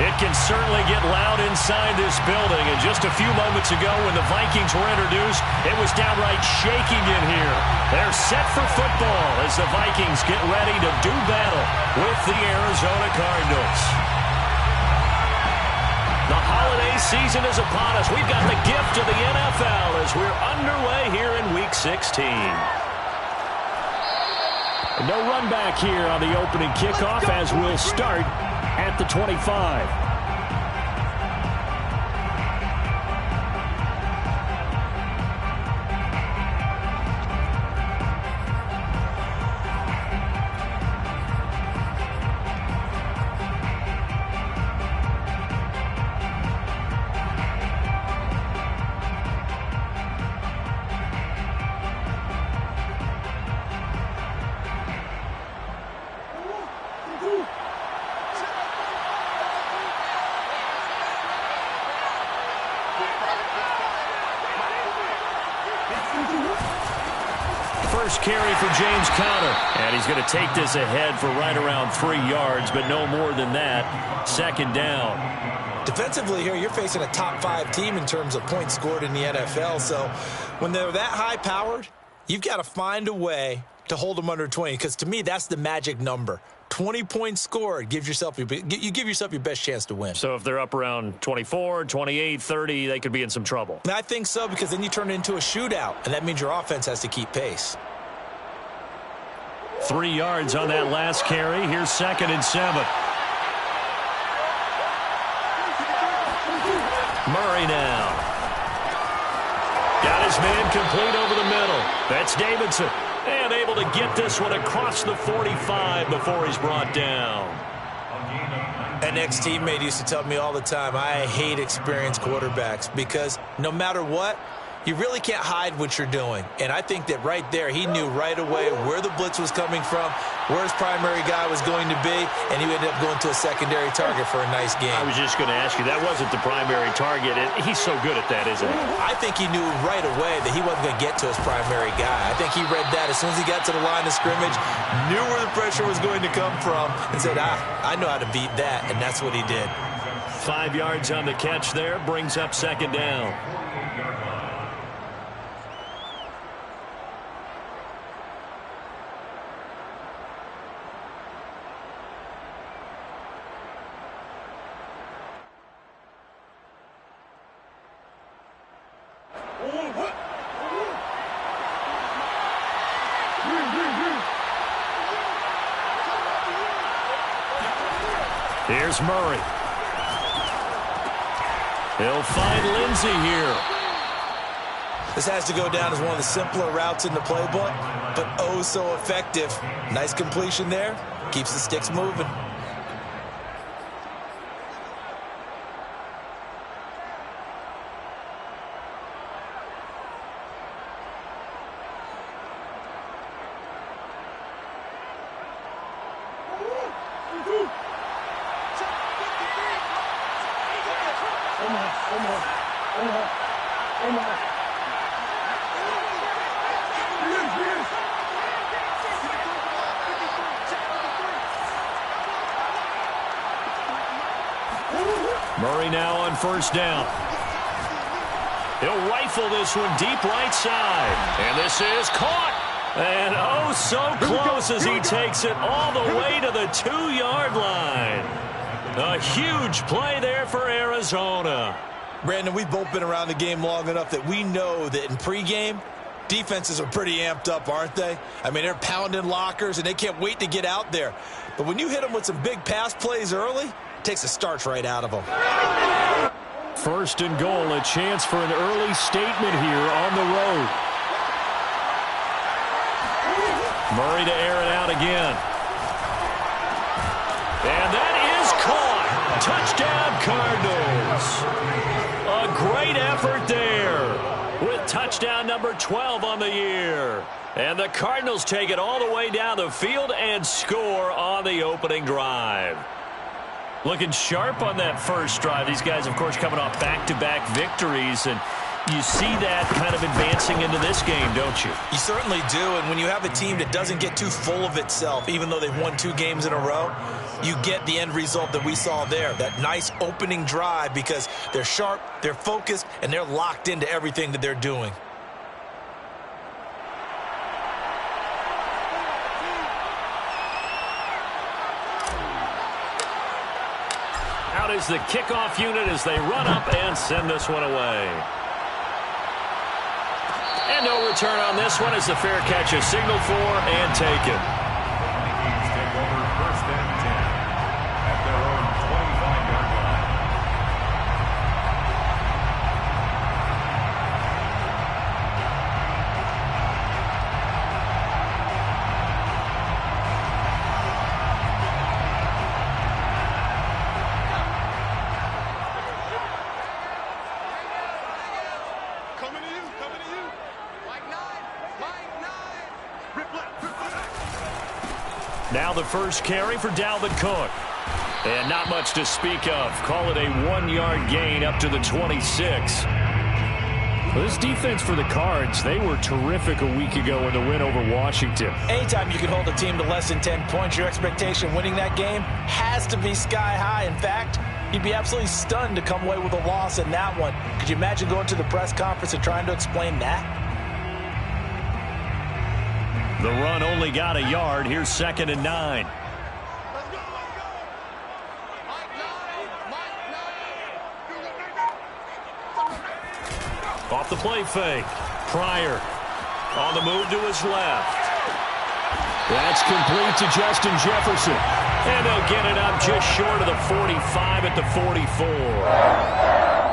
It can certainly get loud inside this building. And just a few moments ago when the Vikings were introduced, it was downright shaking in here. They're set for football as the Vikings get ready to do battle with the Arizona Cardinals. The holiday season is upon us. We've got the gift of the NFL as we're underway here in Week 16. No run back here on the opening kickoff as we'll start at the 25. First carry for James Conner. And he's going to take this ahead for right around 3 yards, but no more than that. Second down. Defensively here, you're facing a top 5 team in terms of points scored in the NFL. So when they're that high-powered, you've got to find a way to hold them under 20. Because to me, that's the magic number. 20 points scored, you give yourself your best chance to win. So if they're up around 24, 28, 30, they could be in some trouble. And I think so, because then you turn it into a shootout, and that means your offense has to keep pace. 3 yards on that last carry. Here's 2nd and 7. Murray now. Got his man complete over the middle. That's Davidson. And able to get this one across the 45 before he's brought down. An ex-teammate used to tell me all the time, I hate experienced quarterbacks because no matter what, you really can't hide what you're doing. And I think that right there, he knew right away where the blitz was coming from, where his primary guy was going to be, and he ended up going to a secondary target for a nice game. I was just going to ask you, that wasn't the primary target. He's so good at that, isn't he? I think he knew right away that he wasn't going to get to his primary guy. I think he read that as soon as he got to the line of scrimmage, knew where the pressure was going to come from, and said, I know how to beat that, and that's what he did. 5 yards on the catch there, brings up 2nd down. Here's Murray. He'll find Lindsey here. This has to go down as one of the simpler routes in the playbook, but oh so effective. Nice completion there. Keeps the sticks moving. Murray now on 1st down. He'll rifle this one deep right side. And this is caught. And oh, so close as he takes it all the way to the 2-yard line. A huge play there for Arizona. Brandon, we've both been around the game long enough that we know that in pregame, defenses are pretty amped up, aren't they? I mean, they're pounding lockers, and they can't wait to get out there. But when you hit them with some big pass plays early, it takes the starch right out of them. 1st and goal, a chance for an early statement here on the road. Murray to air it out again. And that is caught. Touchdown, Cardinals. A great effort there with touchdown number 12 on the year. And the Cardinals take it all the way down the field and score on the opening drive. Looking sharp on that first drive. These guys, of course, coming off back-to-back victories. And You see that kind of advancing into this game, don't you? You certainly do, and when you have a team that doesn't get too full of itself, even though they've won 2 games in a row, you get the end result that we saw there, that nice opening drive, because they're sharp, they're focused, and they're locked into everything that they're doing. Out is the kickoff unit as they run up and send this one away. And no return on this one as the fair catch is signaled for and taken. Vikings take over 1st and 10 at their own 25-yard line. Now the first carry for Dalvin Cook. And not much to speak of. Call it a 1-yard gain up to the 26. Well, this defense for the Cards, they were terrific a week ago in the win over Washington. Anytime you can hold a team to less than 10 points, your expectation winning that game has to be sky high. In fact, you'd be absolutely stunned to come away with a loss in that one. Could you imagine going to the press conference and trying to explain that? The run only got a yard. Here's 2nd and 9. Off the play fake. Pryor on the move to his left. That's complete to Justin Jefferson. And they'll get it up just short of the 45 at the 44.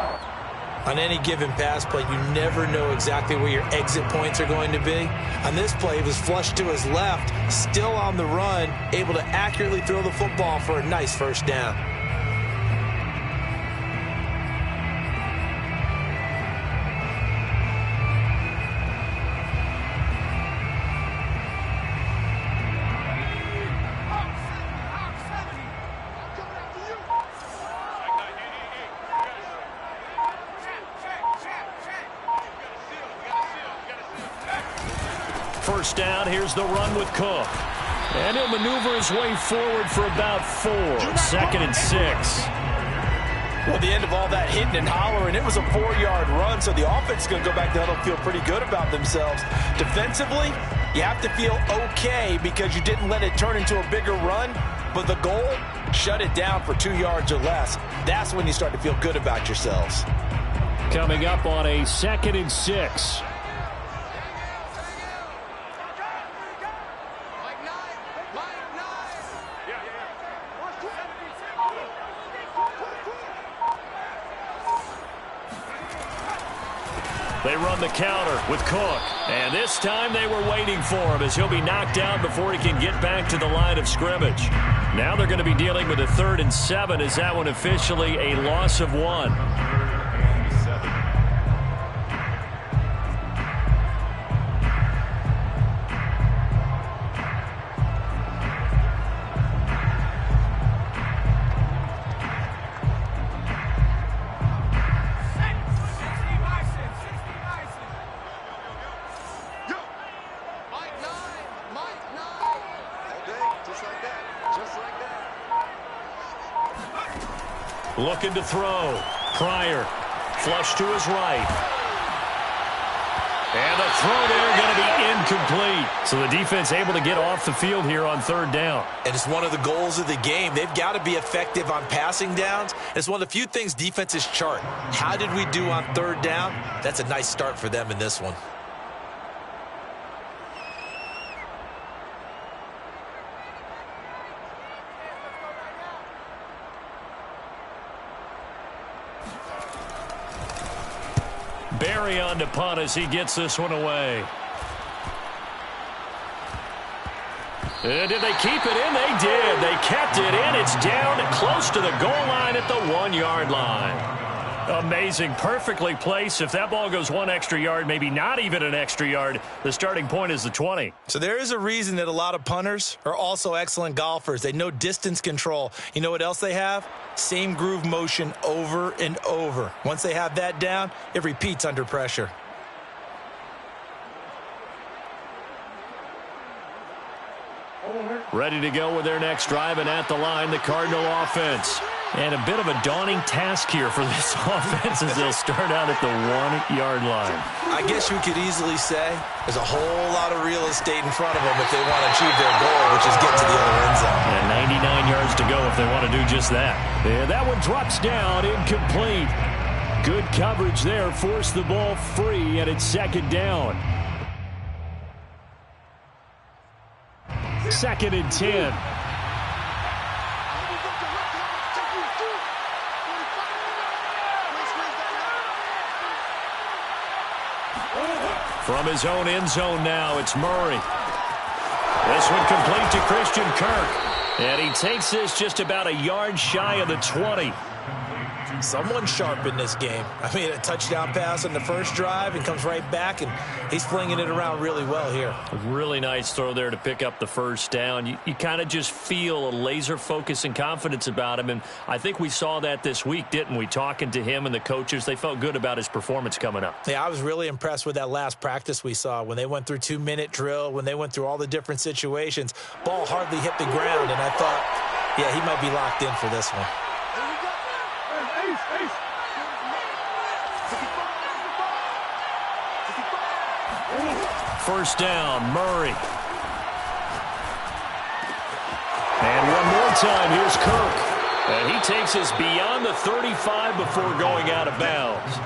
On any given pass play, you never know exactly where your exit points are going to be. On this play, it was flushed to his left, still on the run, able to accurately throw the football for a nice 1st down. First down, here's the run with Cook. And he'll maneuver his way forward for about 4. 2nd and 6. Well, the end of all that hitting and hollering, it was a 4-yard run, so the offense is going to go back to huddle and feel pretty good about themselves. Defensively, you have to feel okay because you didn't let it turn into a bigger run, but the goal, shut it down for 2 yards or less. That's when you start to feel good about yourselves. Coming up on a 2nd and 6. They run the counter with Cook. And this time they were waiting for him as he'll be knocked down before he can get back to the line of scrimmage. Now they're going to be dealing with a 3rd and 7 as that one officially a loss of 1. Looking to throw. Pryor. Flush to his right. And the throw there going to be incomplete. So the defense able to get off the field here on 3rd down. And it's one of the goals of the game. They've got to be effective on passing downs. It's one of the few things defenses chart. How did we do on 3rd down? That's a nice start for them in this one. Barry on to punt as he gets this one away. Did they keep it in? They did. They kept it in. It's down close to the goal line at the 1-yard line. Amazing. Perfectly placed. If that ball goes 1 extra yard, maybe not even an extra yard, the starting point is the 20. So there is a reason that a lot of punters are also excellent golfers. They know distance control. You know what else they have? Same groove motion over and over. Once they have that down, it repeats under pressure. Ready to go with their next drive, and at the line, the Cardinal offense. And a bit of a daunting task here for this offense as they'll start out at the 1-yard line. I guess you could easily say there's a whole lot of real estate in front of them if they want to achieve their goal, which is get to the other end zone. And 99 yards to go if they want to do just that. And that one drops down, incomplete. Good coverage there, forced the ball free, and it's second down. 2nd and 10. From his own end zone now, it's Murray. This one complete to Christian Kirk. And he takes this just about a yard shy of the 20. Someone sharp in this game. I mean, a touchdown pass on the first drive and comes right back, and he's flinging it around really well here. A really nice throw there to pick up the first down. You kind of just feel a laser focus and confidence about him, and I think we saw that this week, didn't we? Talking to him and the coaches, they felt good about his performance coming up. Yeah, I was really impressed with that last practice we saw when they went through 2-minute drill, when they went through all the different situations. Ball hardly hit the ground, and I thought, yeah, he might be locked in for this one. First down, Murray. And one more time, here's Kirk. And he takes us beyond the 35 before going out of bounds.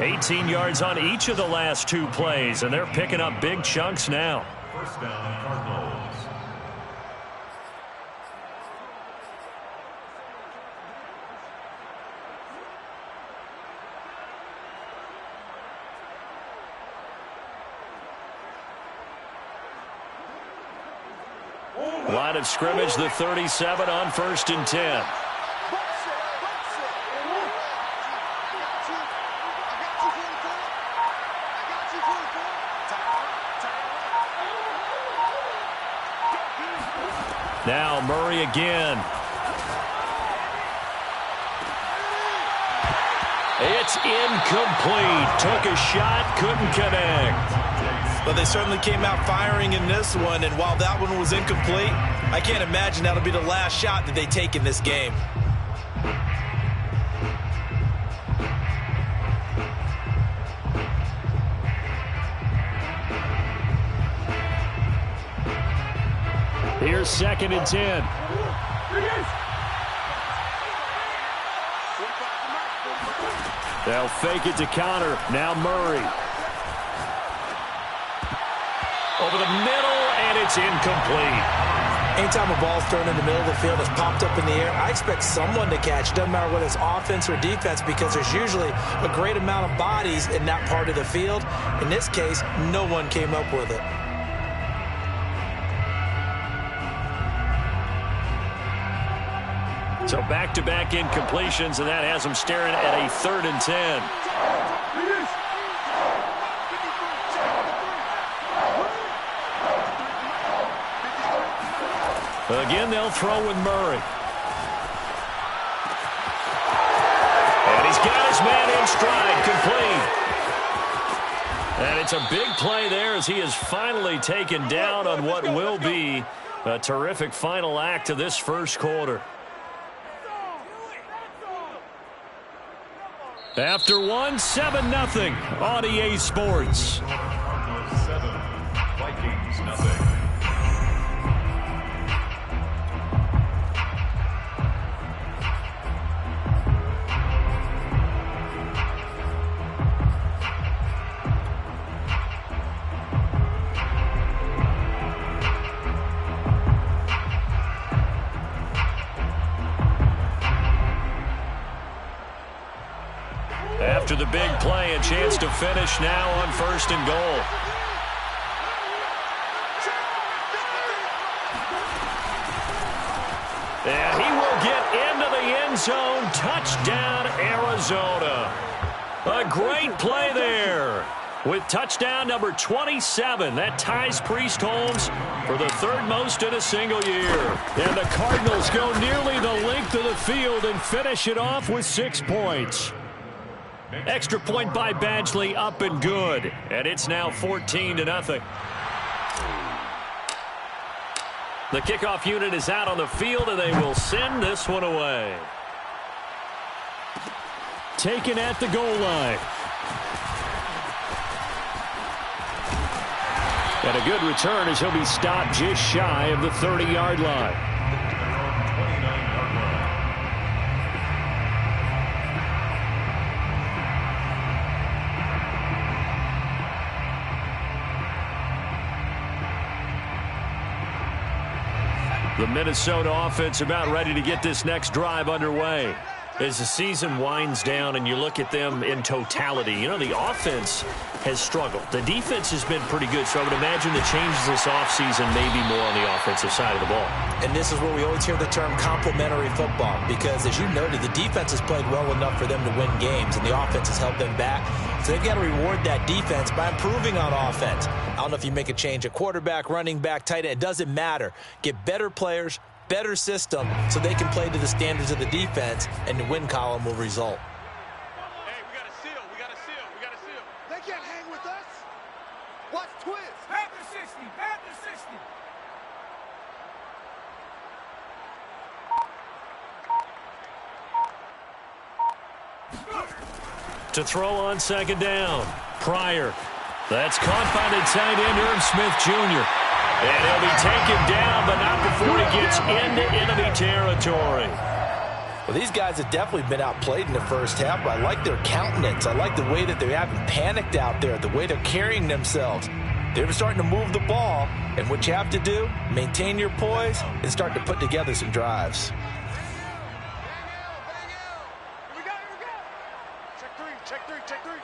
18 yards on each of the last 2 plays, and they're picking up big chunks now. First down, Cardinals. Line of scrimmage, the 37 on 1st and 10. Now Murray again. It's incomplete. Took a shot, couldn't connect. But they certainly came out firing in this one, and while that one was incomplete, I can't imagine that'll be the last shot that they take in this game. Here's 2nd and 10. They'll fake it to counter. Now Murray. Over the middle, and it's incomplete. Anytime a ball's thrown in the middle of the field, it's popped up in the air, I expect someone to catch. Doesn't matter whether it's offense or defense, because there's usually a great amount of bodies in that part of the field. In this case, no one came up with it. So back-to-back incompletions, and that has them staring at a 3rd and 10. Again, they'll throw with Murray. And he's got his man in stride, complete. And it's a big play there as he is finally taken down on what will be a terrific final act of this first quarter. After one, 7-0 on EA Sports. Cardinals 7, Vikings nothing. After the big play, a chance to finish now on 1st and goal. And he will get into the end end zone. Touchdown, Arizona. A great play there. With touchdown number 27, that ties Priest Holmes for the third most in a single year. And the Cardinals go nearly the length of the field and finish it off with 6 points. Extra point by Badgley, up and good. And it's now 14-0. The kickoff unit is out on the field, and they will send this one away. Taken at the goal line. And a good return as he'll be stopped just shy of the 30-yard line. The Minnesota offense about ready to get this next drive underway. As the season winds down and you look at them in totality, you know, the offense has struggled. The defense has been pretty good, so I would imagine the changes this offseason may be more on the offensive side of the ball. And this is where we always hear the term complementary football, because as you noted, the defense has played well enough for them to win games, and the offense has held them back. So they've got to reward that defense by improving on offense. I don't know if you make a change at quarterback, running back, tight end. It doesn't matter. Get better players, better system, so they can play to the standards of the defense, and the win column will result. Hey, we got a seal. We got a seal. We got a seal. They can't hang with us. Watch twist. Panther 60. Panther 60. To throw on second down. Pryor. That's caught by the tight end, Irv Smith Jr. And he'll be taken down, but not before he gets into enemy territory. Well, these guys have definitely been outplayed in the first half, but I like their countenance. I like the way that they haven't panicked out there, the way they're carrying themselves. They're starting to move the ball, and what you have to do, maintain your poise and start to put together some drives. Here we go. Here we go. Check three. Check three. Check three.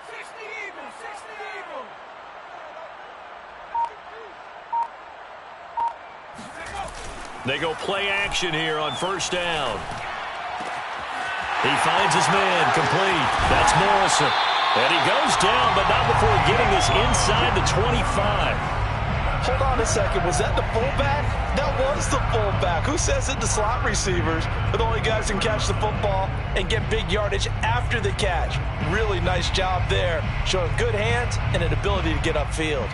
60 Eagles. 60 Eagles. They go play action here on first down. He finds his man, complete. That's Morrison. And he goes down, but not before getting this inside the 25. Hold on a second. Was that the fullback? That was the fullback. Who says it? The slot receivers are the only guys who can catch the football and get big yardage after the catch. Really nice job there, showing good hands and an ability to get upfield.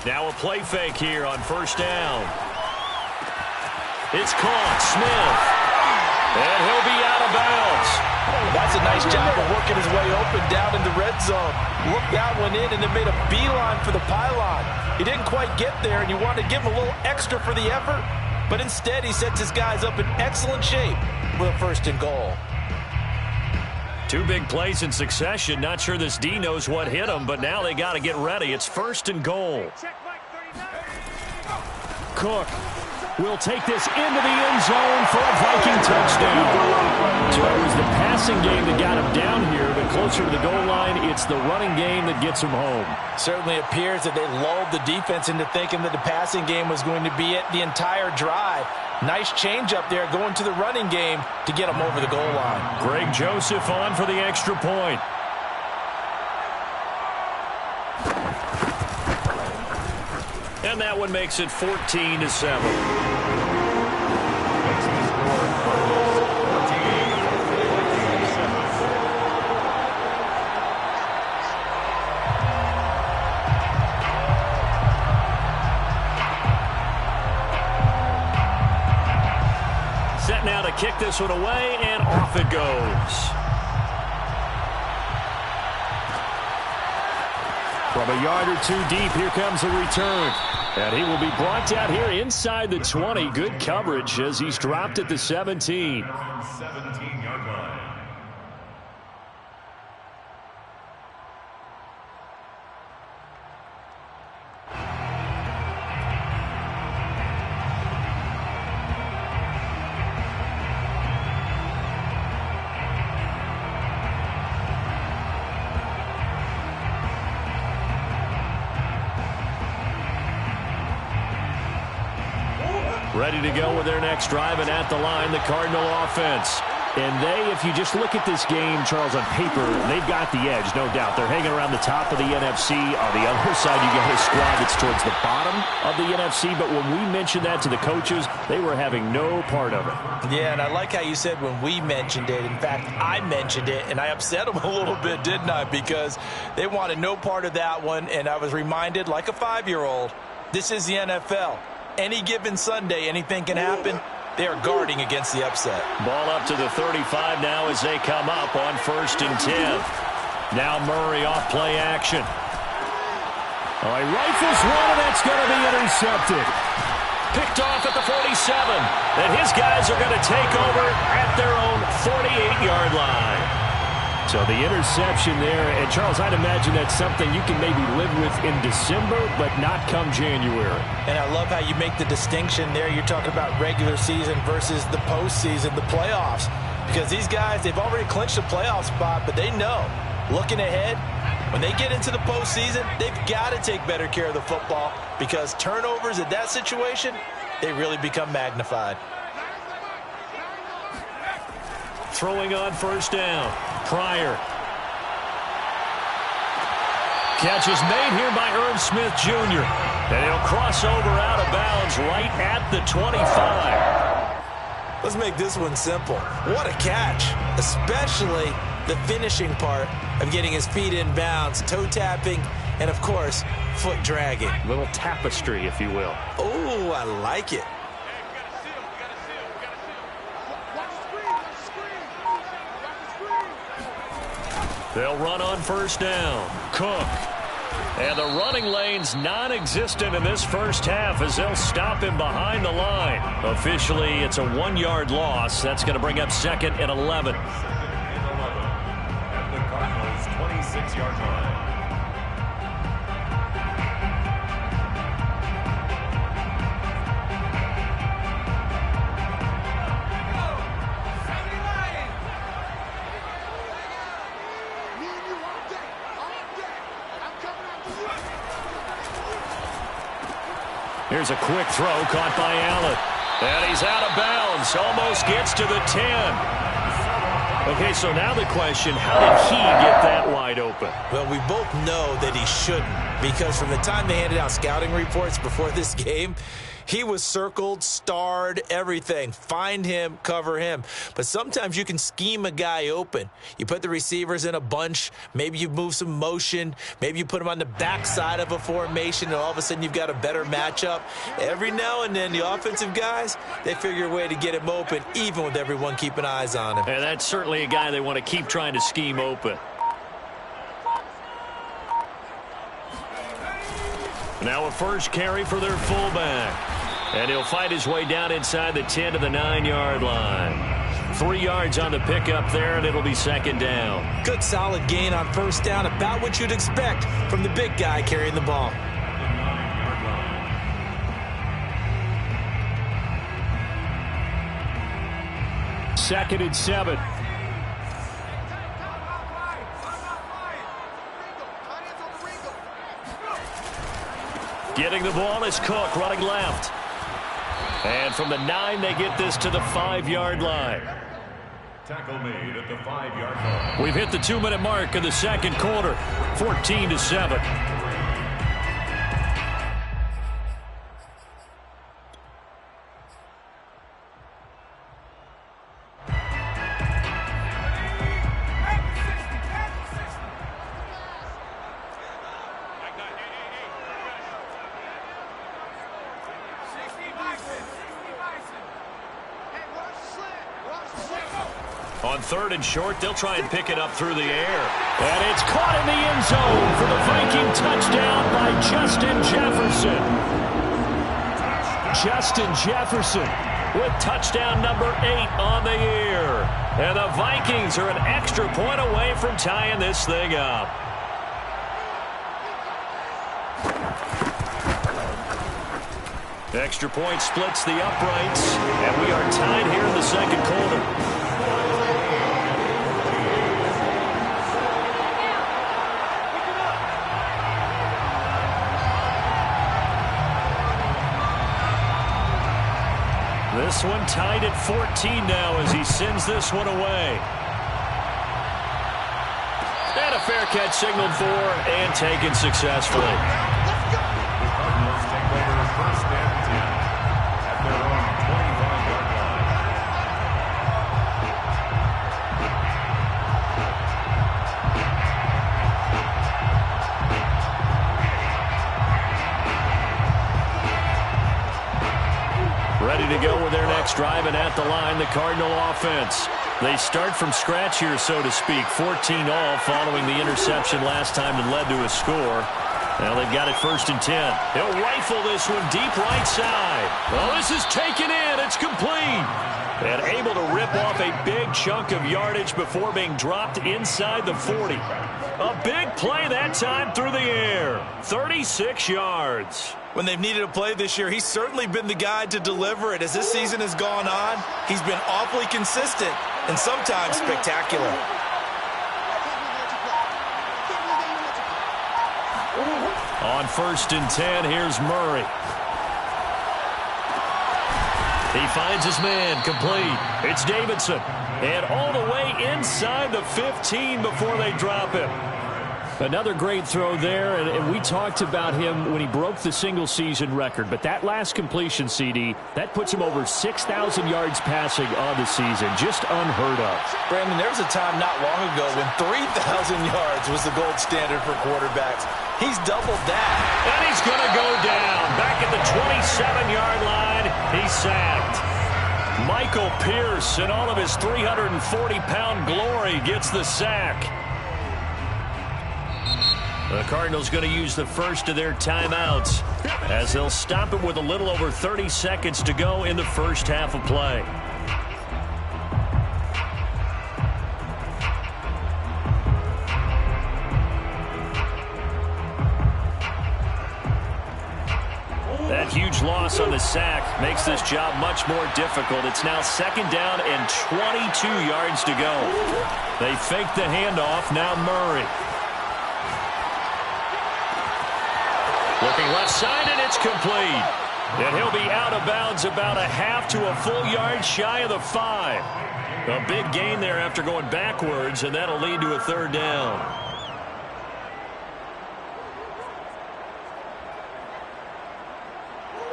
Now a play fake here on first down. It's caught. Smith. And he'll be out of bounds. That's a nice job of working his way open down in the red zone. Looked that one in and then made a beeline for the pylon. He didn't quite get there, and you wanted to give him a little extra for the effort, but instead he sets his guys up in excellent shape with a first and goal. Two big plays in succession. Not sure this D knows what hit him, but now they got to get ready. It's first and goal. Cook will take this into the end zone for a Viking touchdown. So it was the passing game that got him down here, but closer to the goal line, it's the running game that gets him home. Certainly appears that they lulled the defense into thinking that the passing game was going to be it the entire drive. Nice change up there going to the running game to get them over the goal line. Greg Joseph on for the extra point. And that one makes it 14-7. Set now to kick this one away, and off it goes. From a yard or two deep, here comes a return. And he will be brought down here inside the 20. Good coverage as he's dropped at the 17. 17-yard line. Ready to go with their next drive, and at the line, the Cardinal offense. And they, if you just look at this game, Charles, on paper, they've got the edge, no doubt. They're hanging around the top of the NFC. On the other side, you got a squad that's towards the bottom of the NFC. But when we mentioned that to the coaches, they were having no part of it. Yeah, and I like how you said when we mentioned it. In fact, I mentioned it, and I upset them a little bit, didn't I? Because they wanted no part of that one, and I was reminded, like a 5-year-old, this is the NFL. Any given Sunday, anything can happen. They are guarding against the upset. Ball up to the 35 now as they come up on 1st and 10. Now Murray off play action. He rifles one, and that's going to be intercepted. Picked off at the 47. And his guys are going to take over at their own 48-yard line. So the interception there, and Charles, I'd imagine that's something you can maybe live with in December, but not come January. And I love how you make the distinction there. You're talking about regular season versus the postseason, the playoffs. Because these guys, they've already clinched a playoff spot, but they know, looking ahead, when they get into the postseason, they've got to take better care of the football because turnovers in that situation, they really become magnified. Throwing on 1st down. Pryor. Catch is made here by Irv Smith Jr. And he'll cross over out of bounds right at the 25. Let's make this one simple. What a catch, especially the finishing part of getting his feet in bounds, toe tapping, and, of course, foot dragging. A little tapestry, if you will. Oh, I like it. They'll run on 1st down. Cook. And the running lane's non-existent in this first half as they'll stop him behind the line. Officially, it's a 1-yard loss. That's going to bring up 2nd and 11. At the Cardinals' 26-yard line. Here's a quick throw caught by Allen. And he's out of bounds. Almost gets to the 10. Okay, so now the question, how did he get that wide open? Well, we both know that he shouldn't because from the time they handed out scouting reports before this game, he was circled, starred, everything. Find him, cover him. But sometimes you can scheme a guy open. You put the receivers in a bunch. Maybe you move some motion. Maybe you put him on the backside of a formation, and all of a sudden you've got a better matchup. Every now and then, the offensive guys, they figure a way to get him open, even with everyone keeping eyes on him. And that's certainly a guy they want to keep trying to scheme open. Now a first carry for their fullback. And he'll fight his way down inside the 10 to the 9-yard line. 3 yards on the pickup there, and it'll be 2nd down. Good solid gain on 1st down, about what you'd expect from the big guy carrying the ball. Second and 7. Getting the ball is Cook, running left. And from the 9, they get this to the 5-yard line. Tackle made at the 5-yard line. We've hit the 2-minute mark in the second quarter, 14-7. On 3rd and short, they'll try and pick it up through the air. And it's caught in the end zone for the Viking touchdown by Justin Jefferson. Justin Jefferson with touchdown number 8 on the year. And the Vikings are an extra point away from tying this thing up. Extra point splits the uprights, and we are tied here in the second quarter. This one tied at 14 now as he sends this one away. And a fair catch signaled for and taken successfully. The Cardinals take over first and 10 at their own 25-yard line. Ready to go with their next drive, and at the line, the Cardinal offense. They start from scratch here, so to speak. 14 all following the interception last time that led to a score. Now they've got it 1st and 10. He'll rifle this one deep right side. Well, this is taken in. It's complete. And able to rip off a big chunk of yardage before being dropped inside the 40. A big play that time through the air. 36 yards. When they've needed a play this year, he's certainly been the guy to deliver it. As this season has gone on, he's been awfully consistent and sometimes spectacular. On 1st and 10, here's Murray. He finds his man, complete. It's Davidson. And all the way inside the 15 before they drop him. Another great throw there, and we talked about him when he broke the single-season record. But that last completion, CD, that puts him over 6,000 yards passing on the season. Just unheard of. Brandon, there was a time not long ago when 3,000 yards was the gold standard for quarterbacks. He's doubled that. And he's going to go down. Back at the 27-yard line, he's sacked. Michael Pierce, in all of his 340-pound glory, gets the sack. The Cardinals going to use the first of their timeouts as they'll stop it with a little over 30 seconds to go in the first half of play. That huge loss on the sack makes this job much more difficult. It's now 2nd down and 22 yards to go. They fake the handoff. Now Murray. Looking left side, and it's complete. And he'll be out of bounds about a half to a full yard shy of the 5. A big gain there after going backwards, and that'll lead to a 3rd down.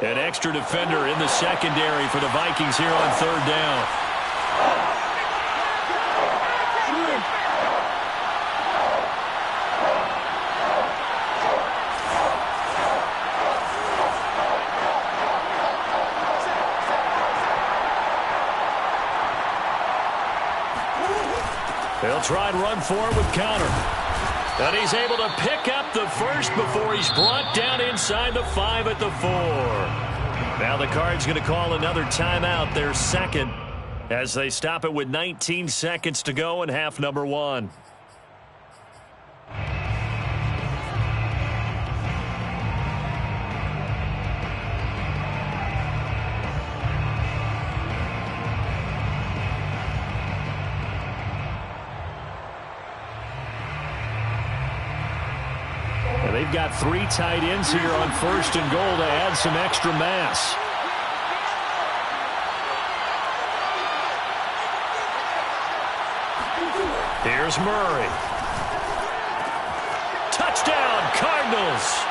An extra defender in the secondary for the Vikings here on 3rd down. They'll try and run for it with counter. And he's able to pick up the first before he's brought down inside the 5 at the 4. Now the Cards going to call another timeout, their 2nd, as they stop it with 19 seconds to go in half number 1. They've got 3 tight ends here on 1st and goal to add some extra mass. Here's Murray. Touchdown, Cardinals.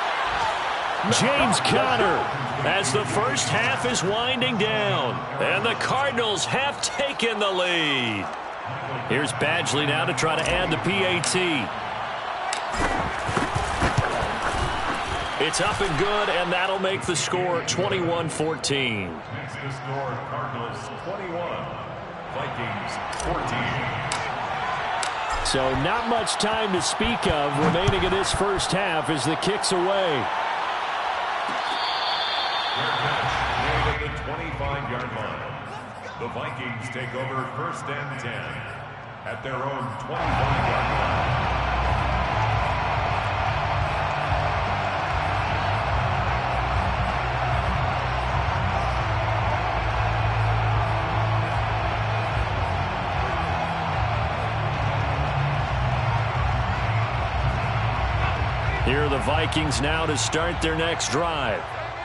James Conner as the first half is winding down. And the Cardinals have taken the lead. Here's Badgley now to try to add the PAT. It's up and good, and that'll make the score 21-14. Makes the score Cardinals 21, Vikings 14. So not much time to speak of remaining in this first half as the kick's away. Their catch made at the 25-yard line. The Vikings take over 1st and 10 at their own 25-yard line. Here are the Vikings now to start their next drive.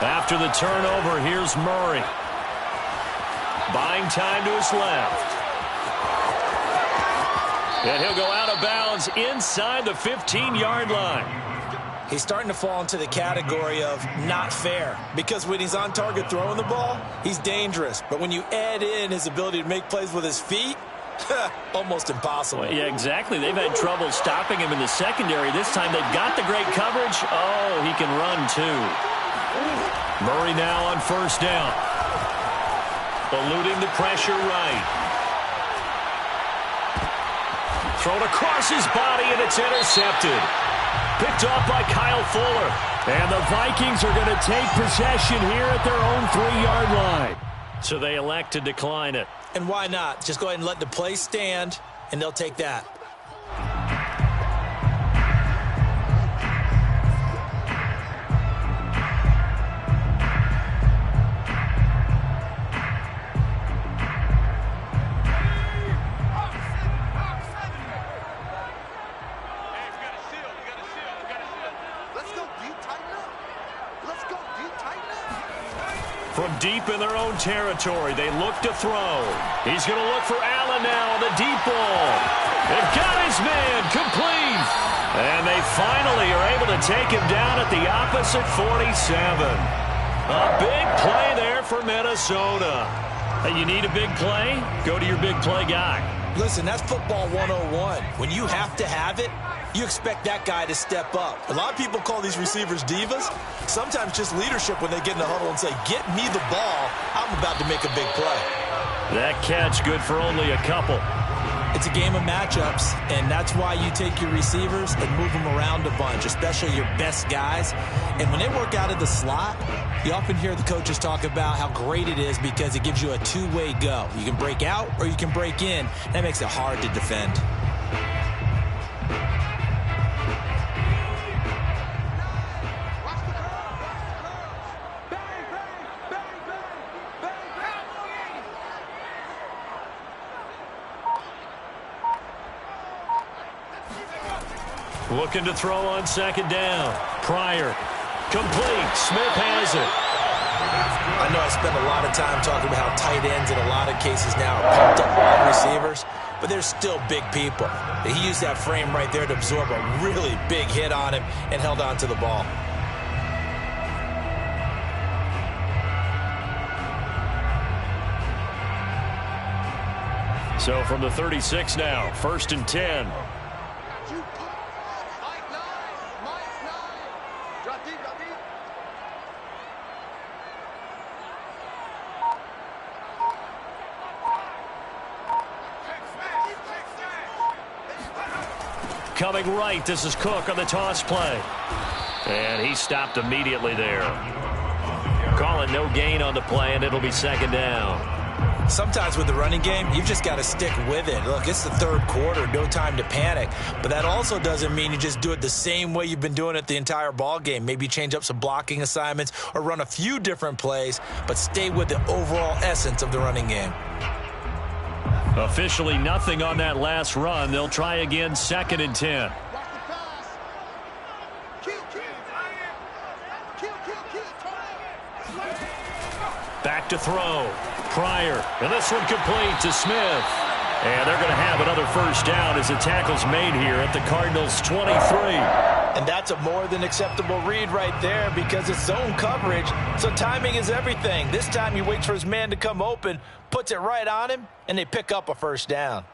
After the turnover, here's Murray. Buying time to his left. And he'll go out of bounds inside the 15-yard line. He's starting to fall into the category of not fair, because when he's on target throwing the ball, he's dangerous. But when you add in his ability to make plays with his feet, almost impossible. Well, yeah, exactly. They've had trouble stopping him in the secondary. This time they've got the great coverage. Oh, he can run too. Murray now on first down. Eluding the pressure right. Thrown across his body, and it's intercepted. Picked off by Kyle Fuller. And the Vikings are going to take possession here at their own 3-yard line. So they elect to decline it. And why not? Just go ahead and let the play stand, and they'll take that. From deep in their own territory, they look to throw. He's going to look for Allen now on the deep ball. They've got his man complete. And they finally are able to take him down at the opposite 47. A big play there for Minnesota. Hey, you need a big play? Go to your big play guy. Listen, that's football 101. When you have to have it, you expect that guy to step up. A lot of people call these receivers divas. Sometimes just leadership when they get in the huddle and say, get me the ball. I'm about to make a big play. That catch good for only a couple. It's a game of matchups, and that's why you take your receivers and move them around a bunch, especially your best guys. And when they work out of the slot, you often hear the coaches talk about how great it is because it gives you a two-way go. You can break out or you can break in. That makes it hard to defend. Looking to throw on second down. Pryor. Complete. Smith has it. I know I spend a lot of time talking about how tight ends in a lot of cases now are pumped up wide receivers, but they're still big people. He used that frame right there to absorb a really big hit on him and held on to the ball. So from the 36 now, 1st and 10. Coming right, this is Cook on the toss play. And he stopped immediately there. Calling no gain on the play, and it'll be second down. Sometimes with the running game, you've just got to stick with it. Look, it's the third quarter, no time to panic. But that also doesn't mean you just do it the same way you've been doing it the entire ball game. Maybe change up some blocking assignments or run a few different plays, but stay with the overall essence of the running game. Officially nothing on that last run. They'll try again, 2nd and 10. Back to throw. Pryor. And this one complete to Smith. And they're going to have another first down as the tackle's made here at the Cardinals' 23. And that's a more than acceptable read right there because it's zone coverage. So timing is everything. This time he waits for his man to come open, puts it right on him, and they pick up a first down.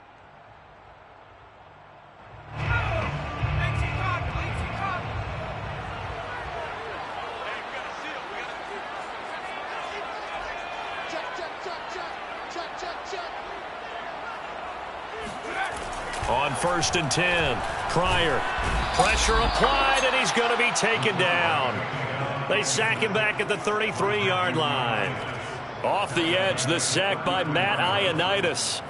On 1st and 10, Pryor. Pressure applied, and he's going to be taken down. They sack him back at the 33-yard line. Off the edge, the sack by Matt Ioannidis.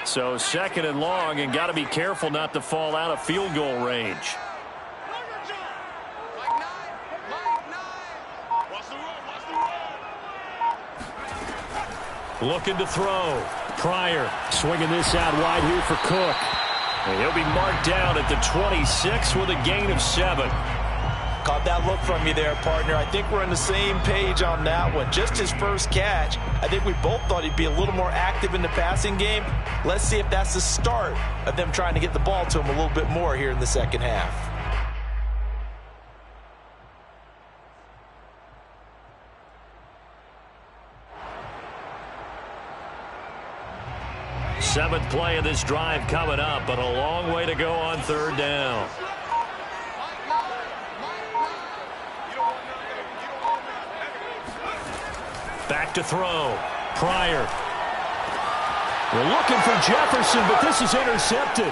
So 2nd and long, and got to be careful not to fall out of field goal range. Looking to throw. Pryor swinging this out wide here for Cook. And he'll be marked down at the 26 with a gain of 7. Caught that look from you there, partner. I think we're on the same page on that one. Just his first catch. I think we both thought he'd be a little more active in the passing game. Let's see if that's the start of them trying to get the ball to him a little bit more here in the second half. Seventh play of this drive coming up, but a long way to go on third down. Back to throw. Pryor. We're looking for Jefferson, but this is intercepted.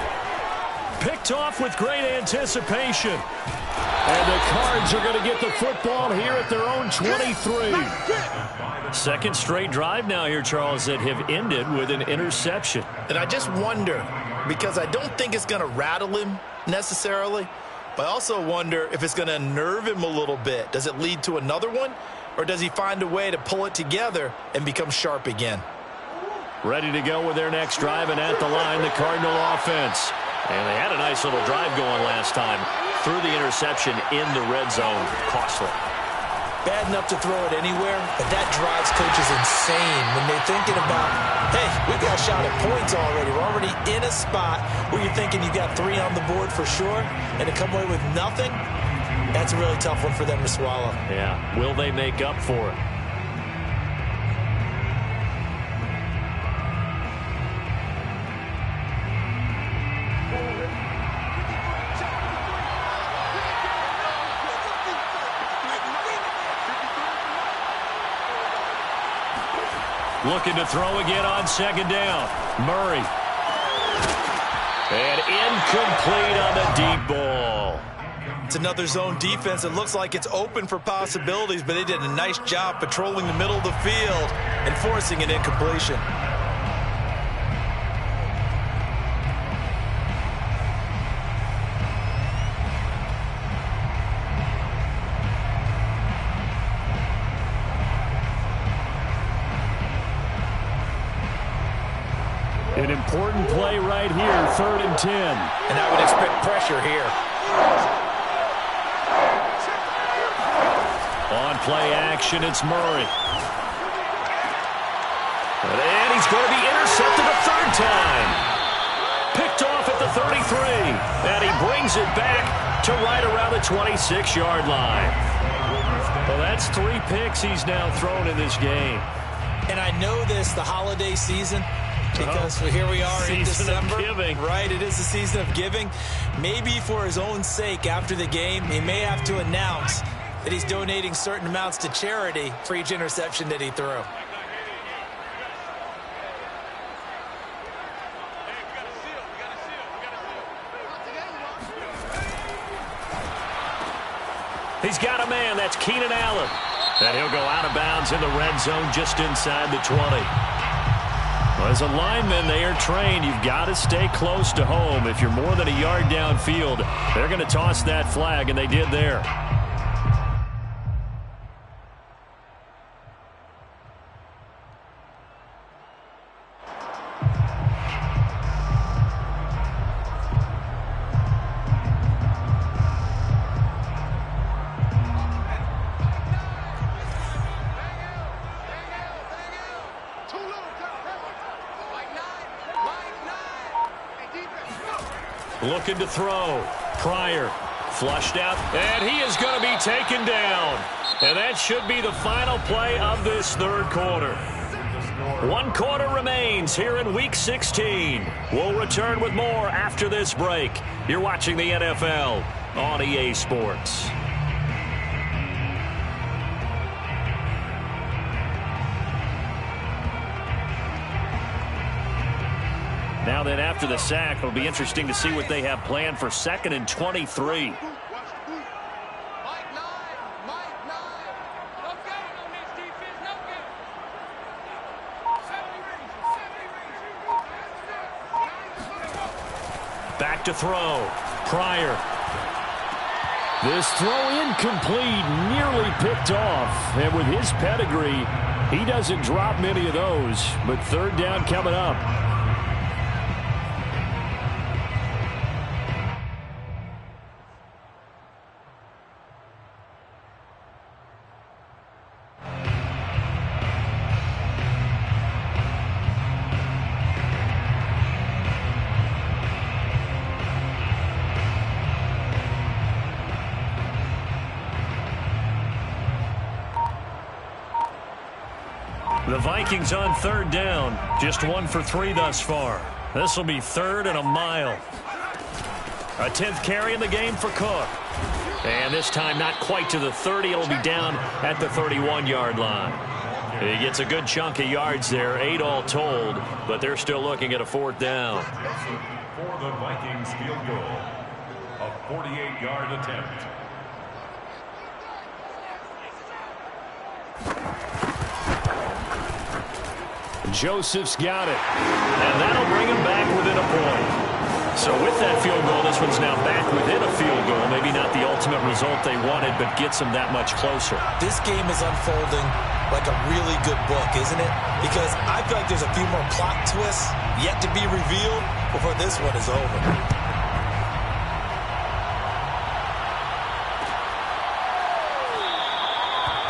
Picked off with great anticipation. And the Cards are going to get the football here at their own 23. Second straight drive now here, Charles, that have ended with an interception. And I just wonder, because I don't think it's going to rattle him necessarily, but I also wonder if it's going to unnerve him a little bit. Does it lead to another one, or does he find a way to pull it together and become sharp again? Ready to go with their next drive, and at the line, the Cardinal offense. And they had a nice little drive going last time. Threw the interception in the red zone. Costly. Bad enough to throw it anywhere, but that drives coaches insane when they're thinking about, hey, we've got a shot at points already. We're already in a spot where you're thinking you got 3 on the board for sure, and to come away with nothing, that's a really tough one for them to swallow. Yeah. Will they make up for it? Looking to throw again on second down. Murray. And incomplete on the deep ball. It's another zone defense. It looks like it's open for possibilities, but they did a nice job patrolling the middle of the field and forcing an incompletion. An important play right here, 3rd and 10. And I would expect pressure here. On play action, it's Murray. And he's going to be intercepted a 3rd time. Picked off at the 33. And he brings it back to right around the 26-yard line. Well, that's 3 picks he's now thrown in this game. And I know this, the holiday season, because here we are in December. Right, it is the season of giving. Maybe for his own sake after the game, he may have to announce that he's donating certain amounts to charity for each interception that he threw. He's got a man. That's Keenan Allen. And he'll go out of bounds in the red zone just inside the 20. Well, as a lineman, they are trained. You've got to stay close to home. If you're more than a yard downfield, they're going to toss that flag, and they did there. Looking to throw. Pryor flushed out, and he is going to be taken down. And that should be the final play of this 3rd quarter. 1 quarter remains here in Week 16. We'll return with more after this break. You're watching the NFL on EA Sports. Now then, after the sack, it'll be interesting to see what they have planned for 2nd and 23. Back to throw. Pryor. This throw incomplete, nearly picked off. And with his pedigree, He doesn't drop many of those, but third down coming up. The Vikings on third down. Just 1 for 3 thus far. This will be 3rd and a mile. A 10th carry in the game for Cook. And this time not quite to the 30. It'll be down at the 31-yard line. He gets a good chunk of yards there, 8 all told, but they're still looking at a 4th down. For the Vikings field goal, a 48-yard attempt. Joseph's got it. And that'll bring him back within a point. So with that field goal, this one's now back within a field goal. Maybe not the ultimate result they wanted, but gets them that much closer. This game is unfolding like a really good book, isn't it? Because I feel like there's a few more plot twists yet to be revealed before this one is over.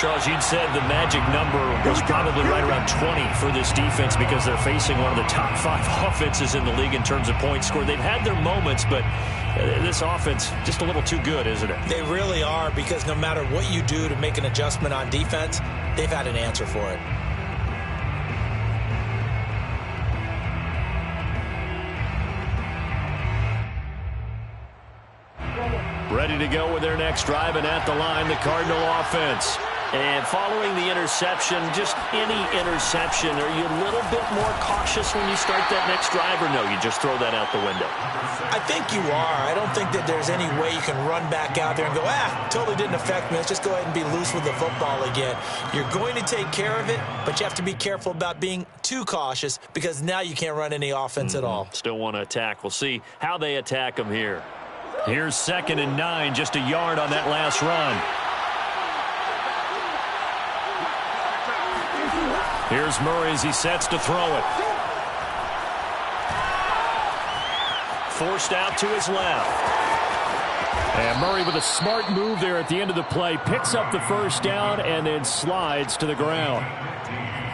Charles, you'd said the magic number was probably right around 20 for this defense because they're facing one of the top 5 offenses in the league in terms of points scored. They've had their moments, but this offense just a little too good, isn't it? They really are, because no matter what you do to make an adjustment on defense, they've had an answer for it. Ready to go with their next drive, and at the line, the Cardinal offense. And following the interception, just any interception, are you a little bit more cautious when you start that next drive, or no, you just throw that out the window? I think you are. I don't think that there's any way you can run back out there and go, totally didn't affect me. Let's just go ahead and be loose with the football again. You're going to take care of it, but you have to be careful about being too cautious, because now you can't run any offense at all. Still want to attack. We'll see how they attack them here. Here's 2nd and 9, just a yard on that last run. Here's Murray as he sets to throw it. Forced out to his left. And Murray with a smart move there at the end of the play. Picks up the first down and then slides to the ground.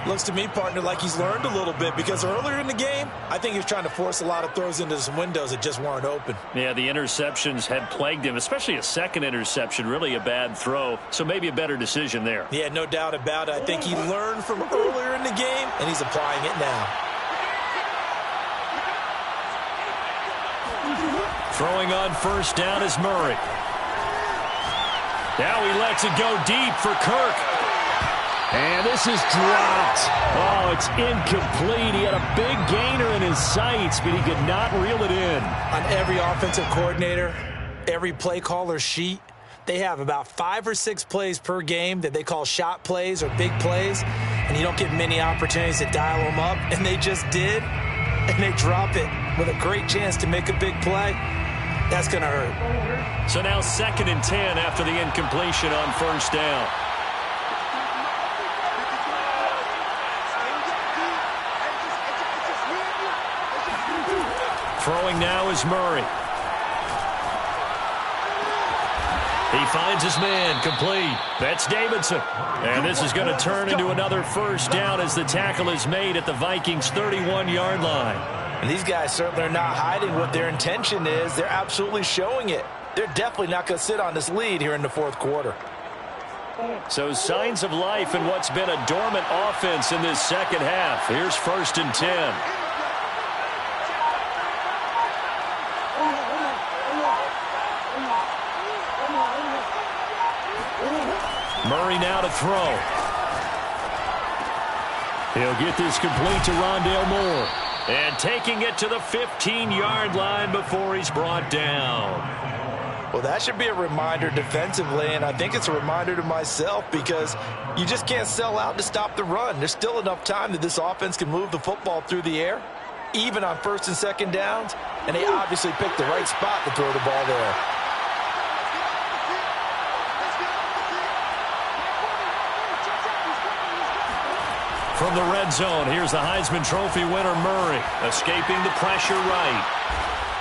Looks to me, partner, like he's learned a little bit, because earlier in the game, I think he was trying to force a lot of throws into some windows that just weren't open. Yeah, the interceptions had plagued him, especially a second interception, really a bad throw. So maybe a better decision there. Yeah, no doubt about it. I think he learned from earlier in the game, and he's applying it now. Throwing on first down is Murray. Now he lets it go deep for Kirk. And this is dropped. Oh, it's incomplete. He had a big gainer in his sights, but he could not reel it in. On every offensive coordinator, every play caller's sheet, they have about 5 or 6 plays per game that they call shot plays or big plays, and you don't get many opportunities to dial them up, and they just did, and they drop it with a great chance to make a big play. That's going to hurt. So now 2nd and 10 after the incompletion on first down. Throwing now is Murray. He finds his man, complete. That's Davidson. And this is going to turn into another first down as the tackle is made at the Vikings' 31-yard line. And these guys certainly are not hiding what their intention is. They're absolutely showing it. They're definitely not going to sit on this lead here in the 4th quarter. So signs of life in what's been a dormant offense in this second half. Here's 1st and 10. Murray now to throw. He'll get this complete to Rondale Moore. And taking it to the 15-yard line before he's brought down. Well, that should be a reminder defensively, and I think it's a reminder to myself, because you just can't sell out to stop the run. There's still enough time that this offense can move the football through the air, even on 1st and 2nd downs, and they obviously picked the right spot to throw the ball there. From the red zone, here's the Heisman Trophy winner, Murray, escaping the pressure right.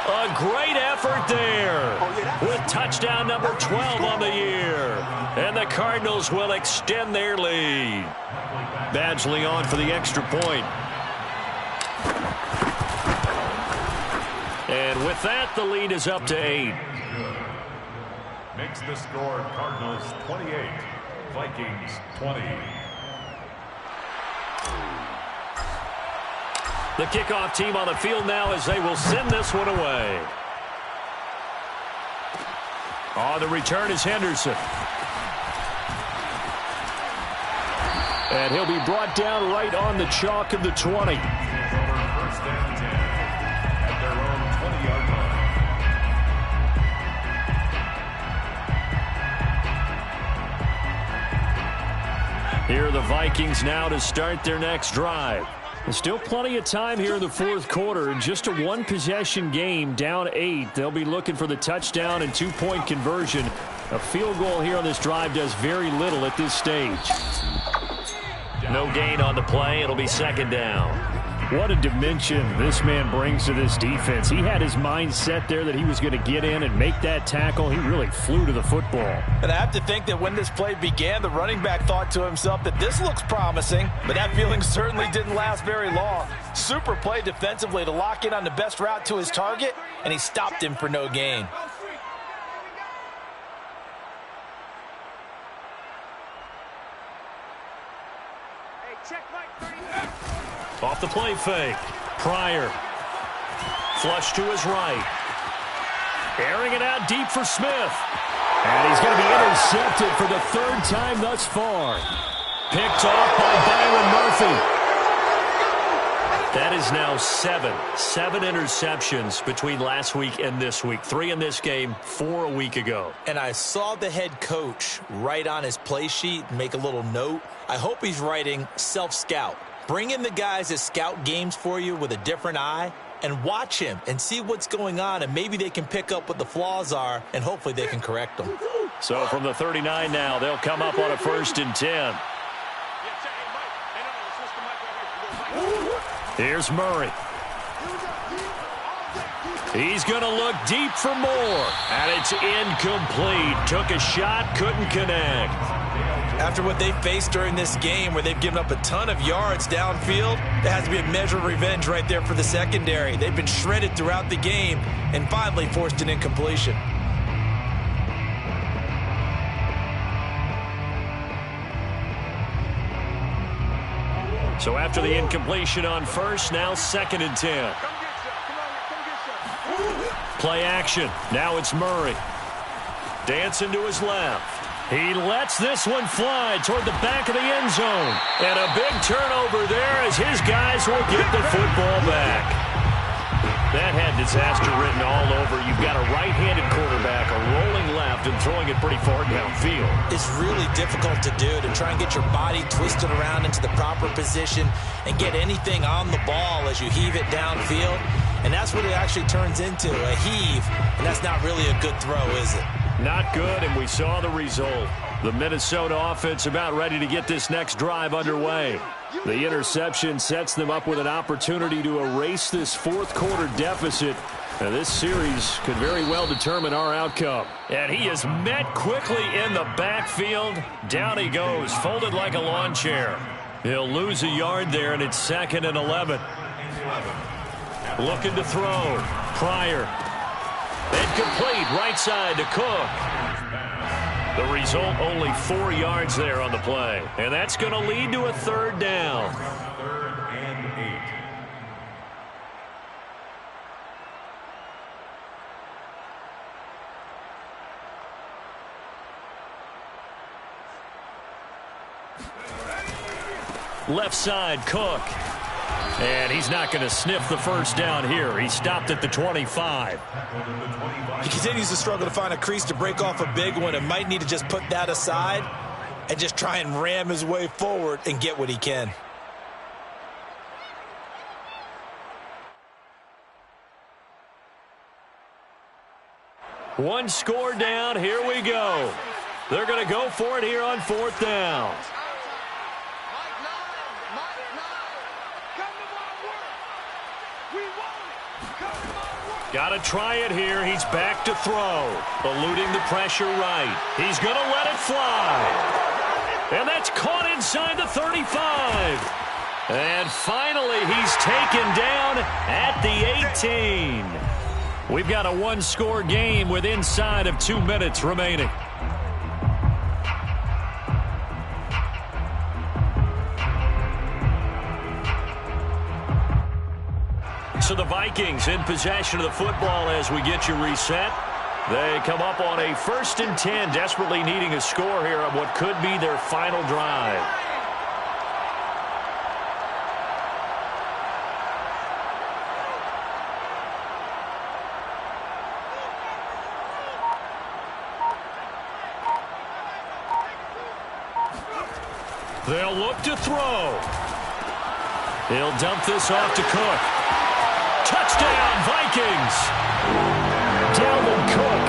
A great effort there with touchdown number 12 on the year. And the Cardinals will extend their lead. Badgley on for the extra point. And with that, the lead is up to 8. Makes the score Cardinals 28, Vikings 20. The kickoff team on the field now as they will send this one away. On the return is Henderson. And he'll be brought down right on the chalk of the 20. First and 10 at their own 20-yard line. Here are the Vikings now to start their next drive. There's still plenty of time here in the fourth quarter. Just a one-possession game, down 8. They'll be looking for the touchdown and two-point conversion. A field goal here on this drive does very little at this stage. No gain on the play. It'll be second down. What a dimension this man brings to this defense. He had his mind set there that he was going to get in and make that tackle. He really flew to the football. And I have to think that when this play began, the running back thought to himself that this looks promising, but that feeling certainly didn't last very long. Super play defensively to lock in on the best route to his target, and he stopped him for no gain. Off the play fake. Pryor. Flush to his right. Airing it out deep for Smith. And he's going to be intercepted for the third time thus far. Picked off by Byron Murphy. That is now 7 interceptions between last week and this week. 3 in this game, 4 a week ago. And I saw the head coach write on his play sheet, make a little note. I hope he's writing self-scout. Bring in the guys that scout games for you with a different eye and watch him and see what's going on, and maybe they can pick up what the flaws are, and hopefully they can correct them. So from the 39 now, they'll come up on a 1st and 10. Here's Murray. He's going to look deep for more, and it's incomplete. Took a shot, couldn't connect. After what they faced during this game where they've given up a ton of yards downfield, there has to be a measure of revenge right there for the secondary. They've been shredded throughout the game and finally forced an incompletion. So after the incompletion on 1st, now 2nd and 10. Play action. Now it's Murray. Dancing to his left. He lets this one fly toward the back of the end zone. And a big turnover there as his guys will get the football back. That had disaster written all over. You've got a right-handed quarterback, a rolling left, and throwing it pretty far downfield. It's really difficult to do, to try and get your body twisted around into the proper position and get anything on the ball as you heave it downfield. And that's what it actually turns into, a heave. And that's not really a good throw, is it? Not good, and we saw the result. The Minnesota offense about ready to get this next drive underway. The interception sets them up with an opportunity to erase this fourth quarter deficit. And this series could very well determine our outcome. And he is met quickly in the backfield. Down he goes, folded like a lawn chair. He'll lose a yard there, and it's 2nd and 11. Looking to throw. Pryor. Incomplete, right side to Cook. The result, only 4 yards there on the play. And that's going to lead to a 3rd down. 3rd and 8. Left side, Cook. And he's not going to sniff the 1st down here. He stopped at the 25. He continues to struggle to find a crease to break off a big one and might need to just put that aside and just try and ram his way forward and get what he can. One score down. Here we go. They're going to go for it here on 4th down. Got to try it here. He's back to throw. Eluding the pressure right. He's going to let it fly. And that's caught inside the 35. And finally, he's taken down at the 18. We've got a one-score game with inside of 2 minutes remaining. So the Vikings in possession of the football as we get you reset. They come up on a 1st and 10, desperately needing a score here on what could be their final drive. They'll look to throw. He'll dump this off to Cook. Touchdown, Vikings! Dalvin Cook,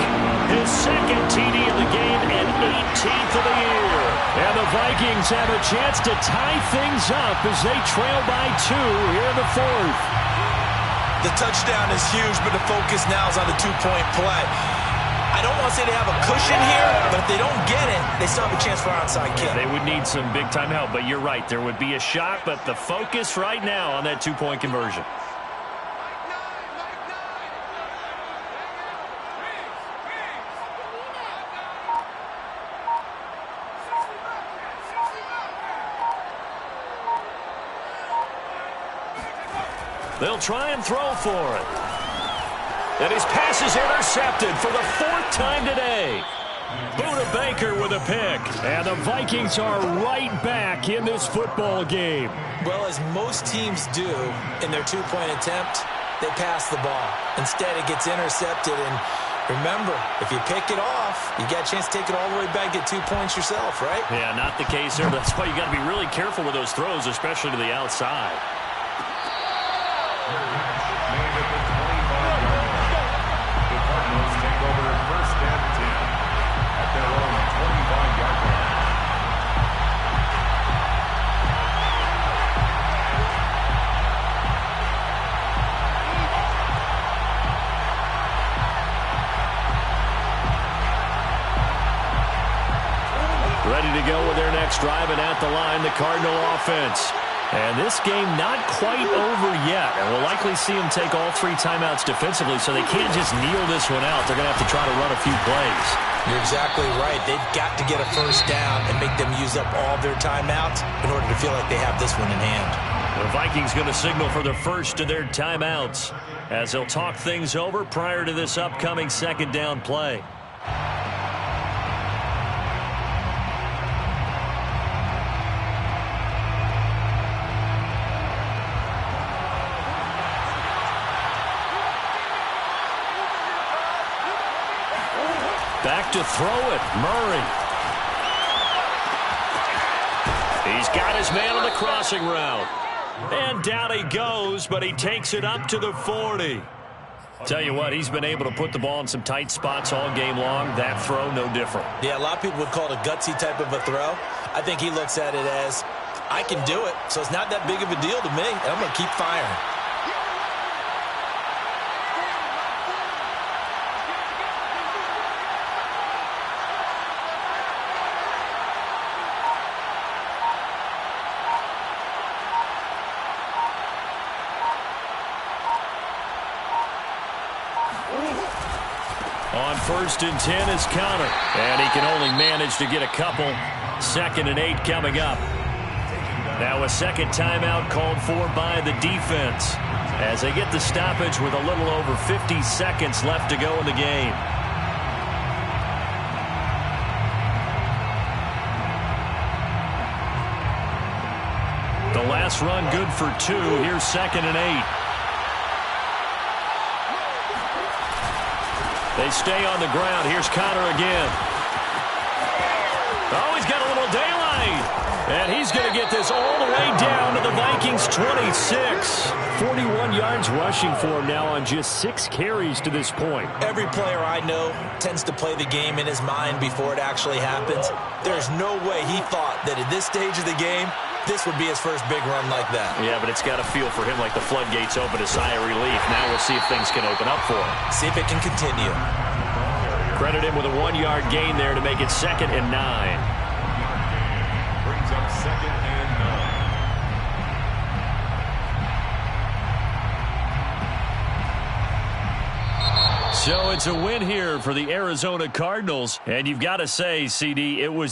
his 2nd TD of the game and 18th of the year. And the Vikings have a chance to tie things up as they trail by 2 here in the 4th. The touchdown is huge, but the focus now is on the two-point play. I don't want to say they have a cushion here, but if they don't get it, they still have a chance for an onside kick. They would need some big-time help, but you're right. There would be a shot, but the focus right now on that 2-point conversion. They'll try and throw for it. And his pass is intercepted for the 4th time today. Buda Baker with a pick. And the Vikings are right back in this football game. Well, as most teams do in their two-point attempt, they pass the ball. Instead, it gets intercepted. And remember, if you pick it off, you got a chance to take it all the way back, get 2 points yourself, right? Yeah, not the case there. That's why you got to be really careful with those throws, especially to the outside. Ready to go with their next drive, and at the line, the Cardinal offense. And this game not quite over yet. And we'll likely see them take all 3 timeouts defensively, so they can't just kneel this one out. They're going to have to try to run a few plays. You're exactly right. They've got to get a first down and make them use up all their timeouts in order to feel like they have this one in hand. The Vikings going to signal for the first of their timeouts as they'll talk things over prior to this upcoming 2nd down play. Back to throw it, Murray. He's got his man on the crossing route. And down he goes, but he takes it up to the 40. Tell you what, he's been able to put the ball in some tight spots all game long. That throw, no different. Yeah, a lot of people would call it a gutsy type of a throw. I think he looks at it as, I can do it, so it's not that big of a deal to me, and I'm going to keep firing. On 1st and 10 is Connor. And he can only manage to get a couple. 2nd and 8 coming up. Now a 2nd timeout called for by the defense as they get the stoppage with a little over 50 seconds left to go in the game. The last run good for 2. Here's 2nd and 8. They stay on the ground. Here's Connor again. Oh, he's got a little daylight. And he's going to get this all the way down to the Vikings 26. 41 yards rushing for him now on just 6 carries to this point. Every player I know tends to play the game in his mind before it actually happens. There's no way he thought that at this stage of the game, this would be his first big run like that. Yeah, but it's got to feel for him like the floodgates open, a sigh of relief. Now we'll see if things can open up for him. See if it can continue. Credit him with a 1-yard gain there to make it 2nd and 9. Brings up 2nd and 9. So it's a win here for the Arizona Cardinals. And you've got to say, CD, it was